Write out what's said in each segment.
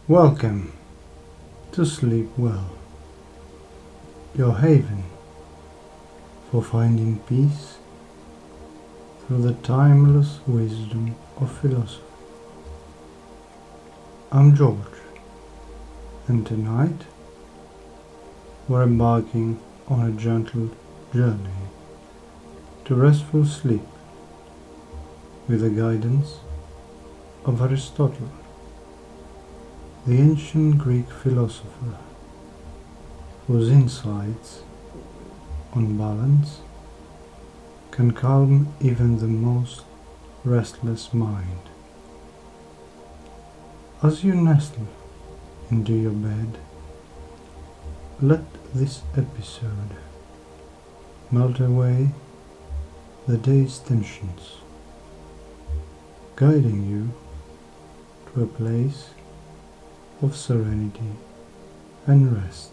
Welcome to Sleep Well, your haven for finding peace through the timeless wisdom of philosophy. I'm George, and tonight we're embarking on a gentle journey to restful sleep with the guidance of Aristotle, the ancient Greek philosopher whose insights on balance can calm even the most restless mind. As you nestle into your bed, let this episode melt away the day's tensions, guiding you to a place of serenity and rest.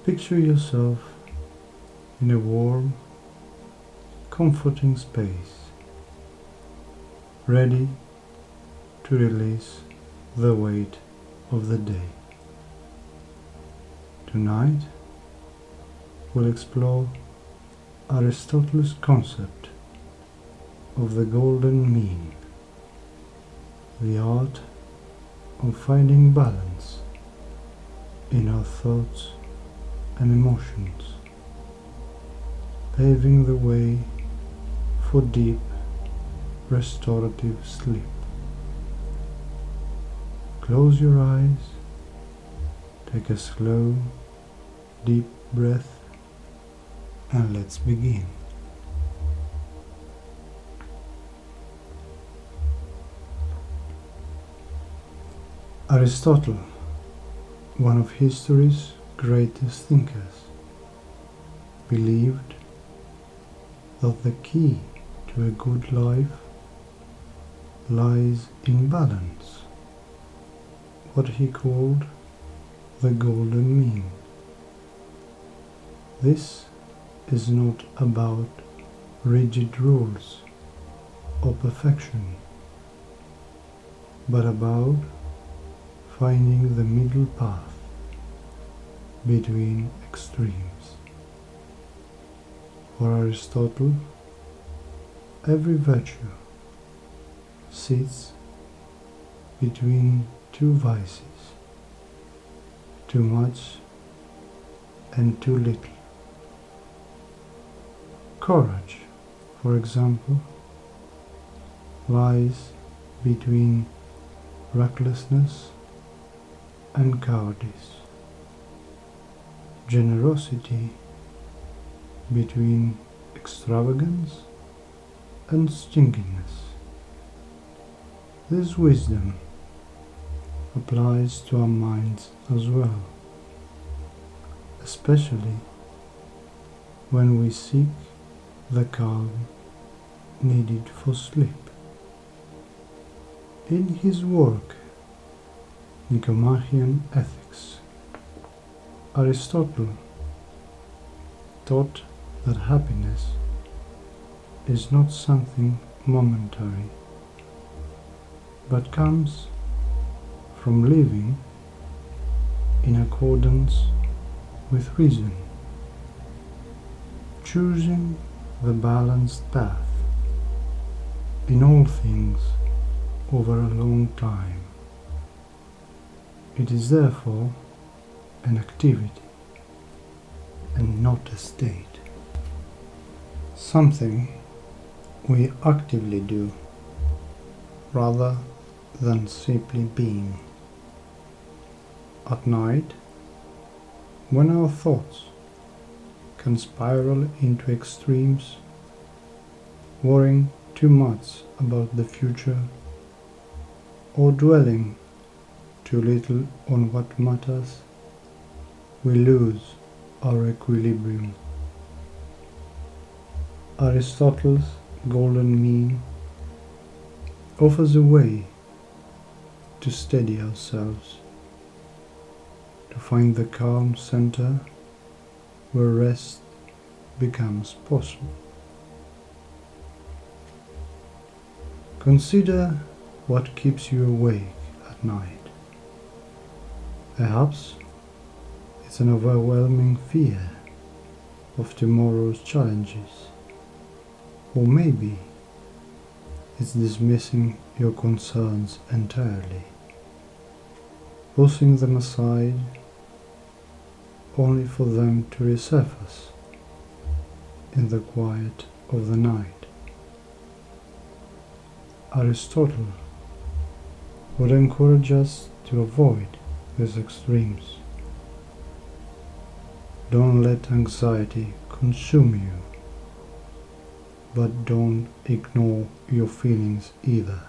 Picture yourself in a warm, comforting space, ready to release the weight of the day. Tonight, we'll explore Aristotle's concept of the golden mean, the art of finding balance in our thoughts and emotions, paving the way for deep, restorative sleep. Close your eyes, take a slow, deep breath, and let's begin. Aristotle, one of history's greatest thinkers, believed that the key to a good life lies in balance, what he called the golden mean. This is not about rigid rules or perfection, but about finding the middle path between extremes. For Aristotle, every virtue sits between two vices, too much and too little. Courage, for example, lies between recklessness and cowardice. Generosity between extravagance and stinginess. This wisdom applies to our minds as well, especially when we seek the calm needed for sleep. In his work, Nicomachean Ethics, Aristotle taught that happiness is not something momentary, but comes from living in accordance with reason, choosing the balanced path in all things over a long time. It is therefore an activity and not a state, something we actively do rather than simply being. At night, when our thoughts can spiral into extremes, worrying too much about the future or dwelling too little on what matters, we lose our equilibrium. Aristotle's golden mean offers a way to steady ourselves, to find the calm center where rest becomes possible. Consider what keeps you awake night. Perhaps it's an overwhelming fear of tomorrow's challenges, or maybe it's dismissing your concerns entirely, pushing them aside only for them to resurface in the quiet of the night. Aristotle would encourage us to avoid these extremes. Don't let anxiety consume you, but don't ignore your feelings either.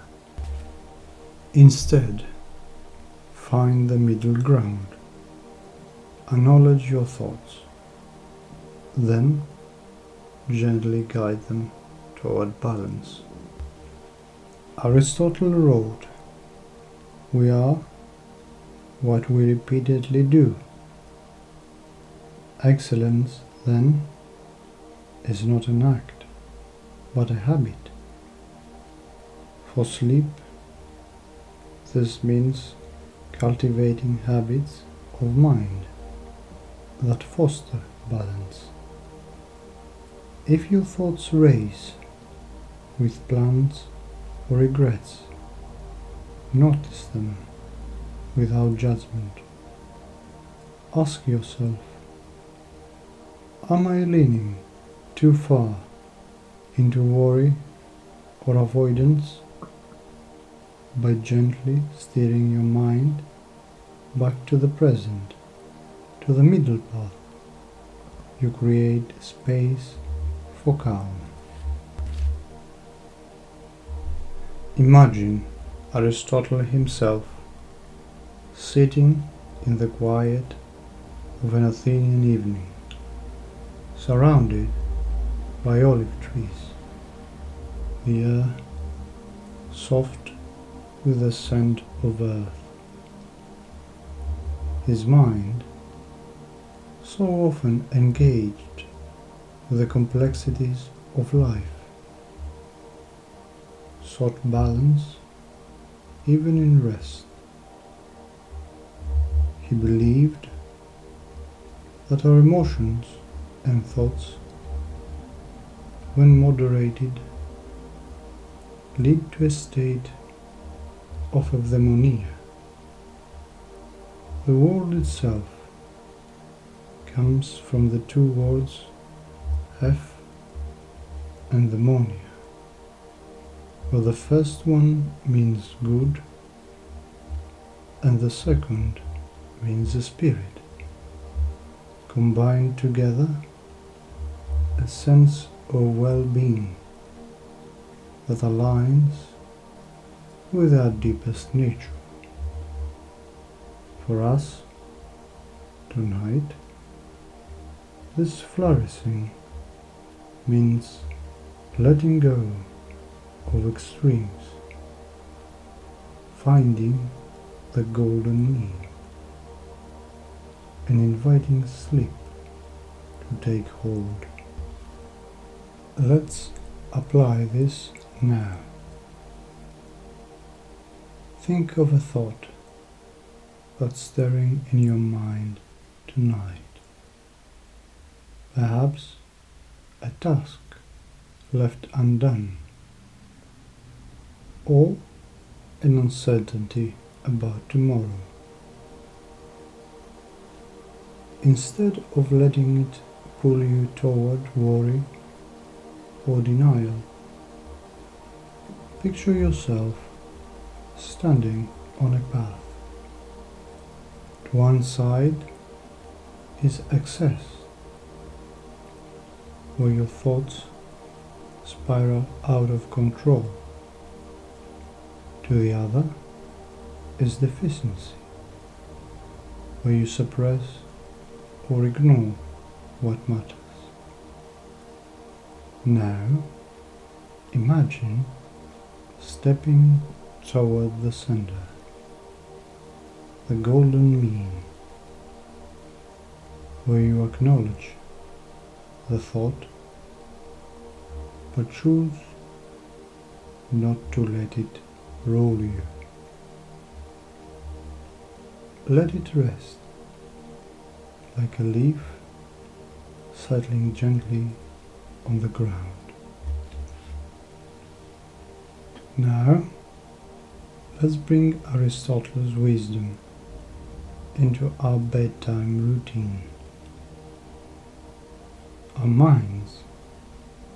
Instead, find the middle ground. Acknowledge your thoughts, then gently guide them toward balance. Aristotle wrote, "We are what we repeatedly do." Excellence, then, is not an act, but a habit. For sleep, this means cultivating habits of mind that foster balance. If your thoughts race with plans or regrets, notice them without judgment. Ask yourself, am I leaning too far into worry or avoidance? By gently steering your mind back to the present, to the middle path, you create space for calm. Imagine Aristotle himself sitting in the quiet of an Athenian evening, surrounded by olive trees, the air soft with the scent of earth. His mind, so often engaged with the complexities of life, sought balance even in rest. He believed that our emotions and thoughts, when moderated, lead to a state of eudaimonia. The word itself comes from the two words "f" and "demonia", where the first one means good and the second means the spirit. Combined together, a sense of well-being that aligns with our deepest nature. For us, tonight, this flourishing means letting go of extremes, finding the golden mean, and inviting sleep to take hold. Let's apply this now. Think of a thought that's stirring in your mind tonight. Perhaps a task left undone, or an uncertainty about tomorrow. Instead of letting it pull you toward worry or denial, picture yourself standing on a path. To one side is excess, where your thoughts spiral out of control. To the other is deficiency, where you suppress or ignore what matters. Now, imagine stepping toward the center, the golden mean, where you acknowledge the thought, but choose not to let it rule you. let it rest, like a leaf settling gently on the ground. Now, let's bring Aristotle's wisdom into our bedtime routine. Our minds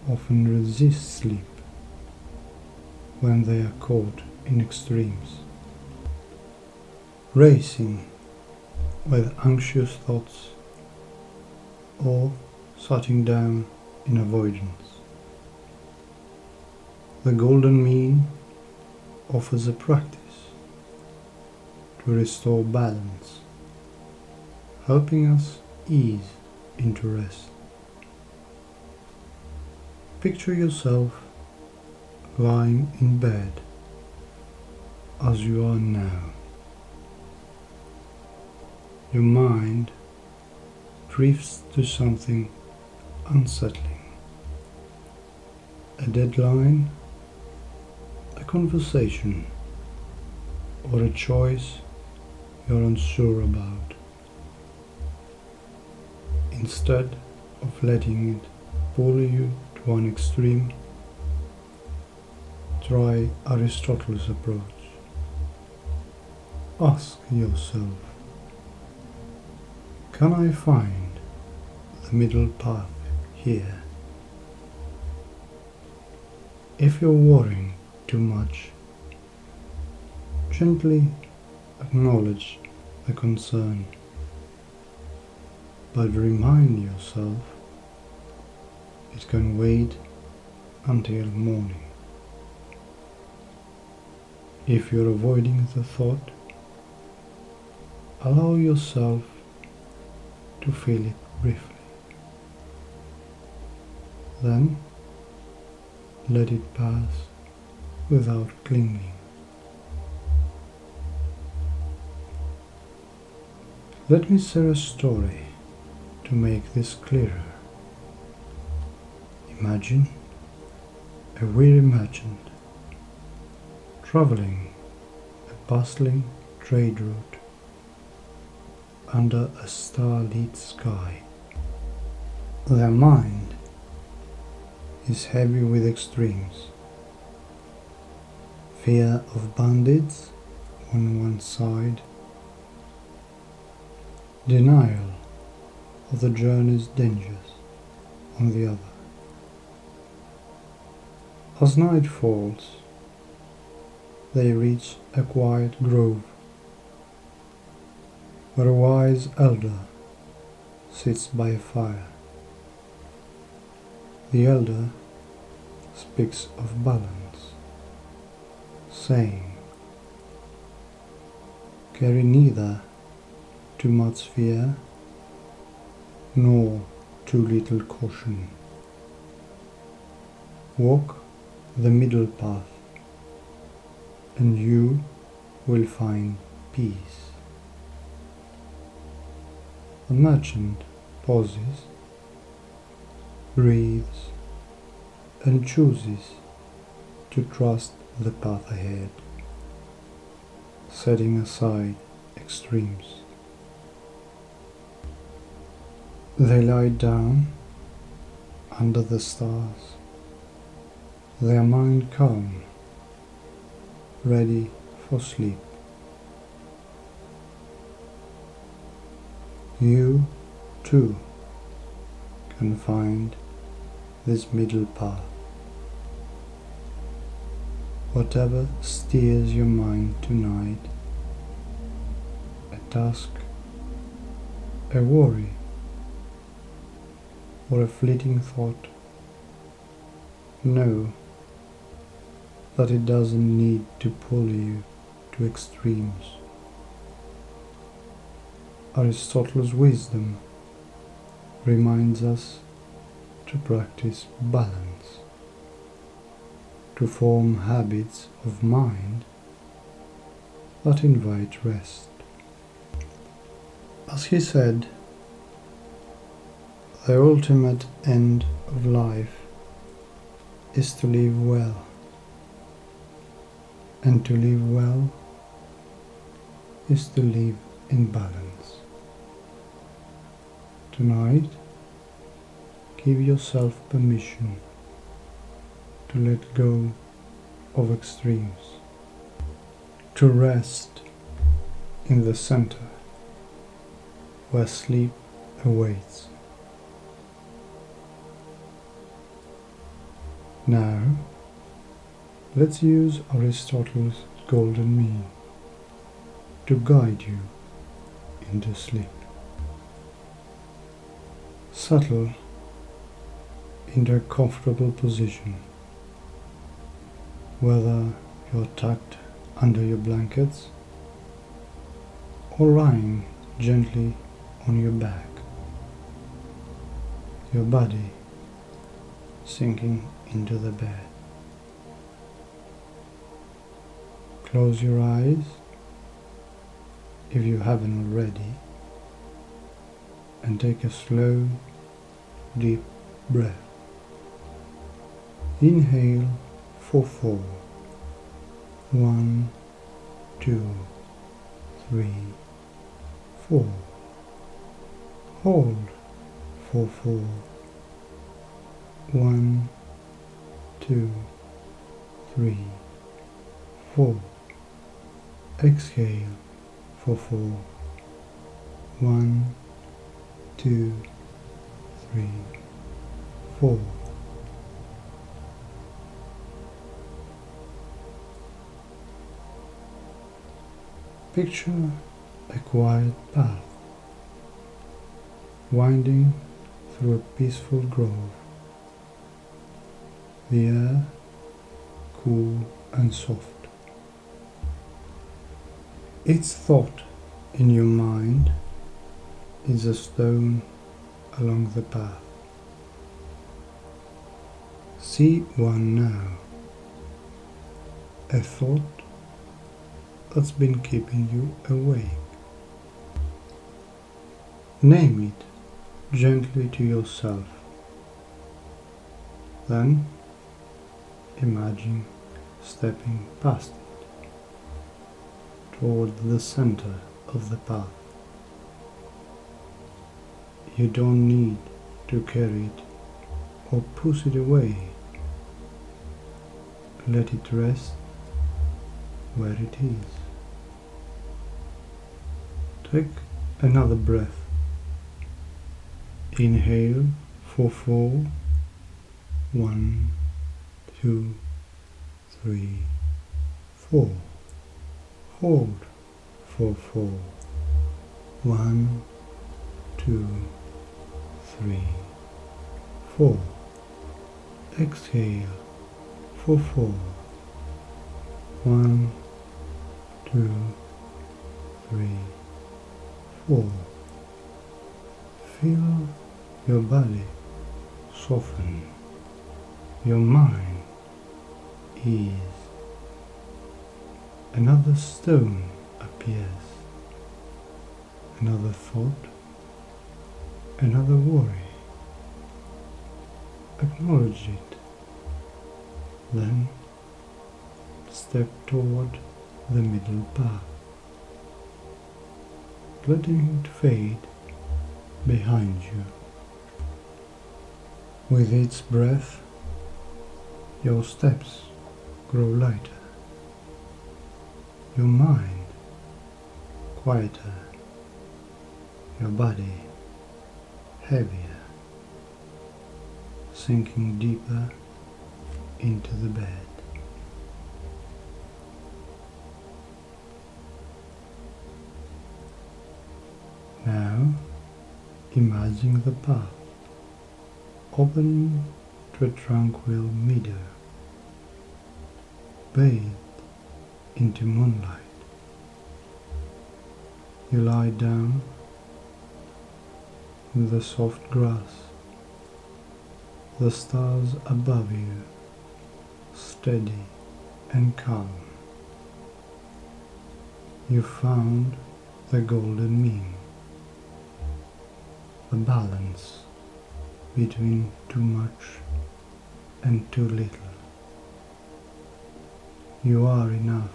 often resist sleep when they are caught in extremes, racing with anxious thoughts or shutting down in avoidance. The golden mean offers a practice to restore balance, helping us ease into rest. Picture yourself lying in bed as you are now. Your mind drifts to something unsettling. A deadline, a conversation, or a choice you're unsure about. Instead of letting it pull you to one extreme, try Aristotle's approach. Ask yourself, can I find the middle path here? If you're worrying too much, gently acknowledge the concern, but remind yourself it can wait until morning. If you're avoiding the thought, allow yourself to feel it briefly. Then let it pass without clinging. Let me share a story to make this clearer. Imagine a weary merchant traveling a bustling trade route under a star-lit sky. Their mind is heavy with extremes. Fear of bandits on one side, denial of the journey's dangers on the other. As night falls, they reach a quiet grove where a wise elder sits by a fire. The elder speaks of balance, saying, "Carry neither too much fear nor too little caution. Walk the middle path, and you will find peace." The merchant pauses, breathes, and chooses to trust the path ahead, setting aside extremes. They lie down under the stars, their mind calm, ready for sleep. You, too, can find this middle path. Whatever steers your mind tonight, a task, a worry, or a fleeting thought, know that it doesn't need to pull you to extremes. Aristotle's wisdom reminds us to practice balance, to form habits of mind that invite rest. As he said, the ultimate end of life is to live well, and to live well is to live in balance. Tonight, give yourself permission to let go of extremes, to rest in the center where sleep awaits. Now, let's use Aristotle's golden mean to guide you into sleep. Settle into a comfortable position, whether you're tucked under your blankets or lying gently on your back, your body sinking into the bed. Close your eyes if you haven't already, and take a slow, deep breath. Inhale for 4. 1, 2, 3, 4. Hold for 4. 1, 2, 3, 4. Exhale for 4. 1, 2, 3, 4. Picture a quiet path winding through a peaceful grove. The air cool and soft. Each thought in your mind is a stone along the path. See one now, a thought that's been keeping you awake. Name it gently to yourself. Then imagine stepping past it toward the center of the path. You don't need to carry it or push it away. Let it rest where it is. Take another breath. Inhale for 4. 1, 2, 3, 4. Hold for 4. 1, 2, 3, 4. Exhale for 4. 1, 2, 3, 4. Feel your body soften. Your mind ease. Another stone appears. Another thought. Another worry. Acknowledge it. Then step toward the middle path, letting it fade behind you. With each breath, your steps grow lighter, your mind quieter, your body heavier, sinking deeper into the bed. Now, imagine the path open to a tranquil meadow, bathed into moonlight. You lie down in the soft grass, the stars above you, steady and calm. You found the golden mean, the balance between too much and too little. You are enough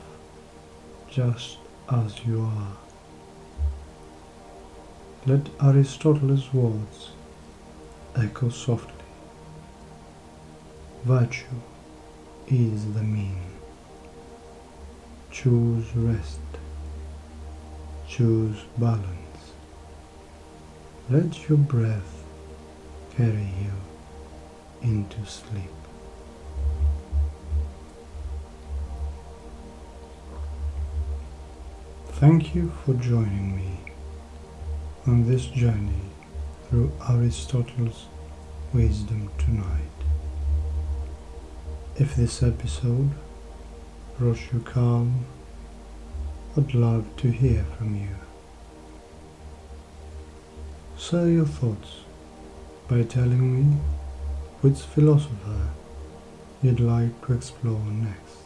just as you are. Let Aristotle's words echo softly. Virtue is the mean. Choose rest. Choose balance. Let your breath carry you into sleep. Thank you for joining me on this journey through Aristotle's wisdom tonight. If this episode brought you calm, I'd love to hear from you. Share your thoughts by telling me which philosopher you'd like to explore next.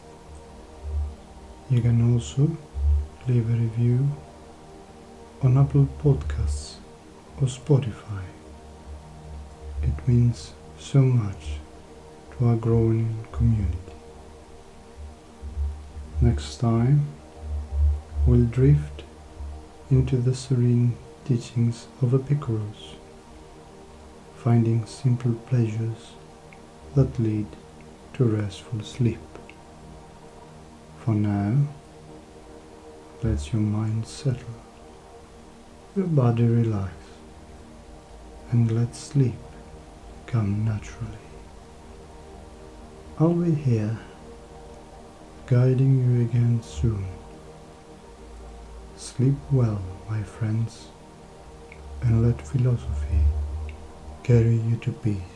You can also leave a review on Apple Podcasts or Spotify. It means so much to our growing community. Next time, we'll drift into the serene teachings of Epicurus, finding simple pleasures that lead to restful sleep. For now, let your mind settle, your body relax, and let sleep come naturally. I'll be here, guiding you again soon. Sleep well, my friends, and let philosophy carry you to peace.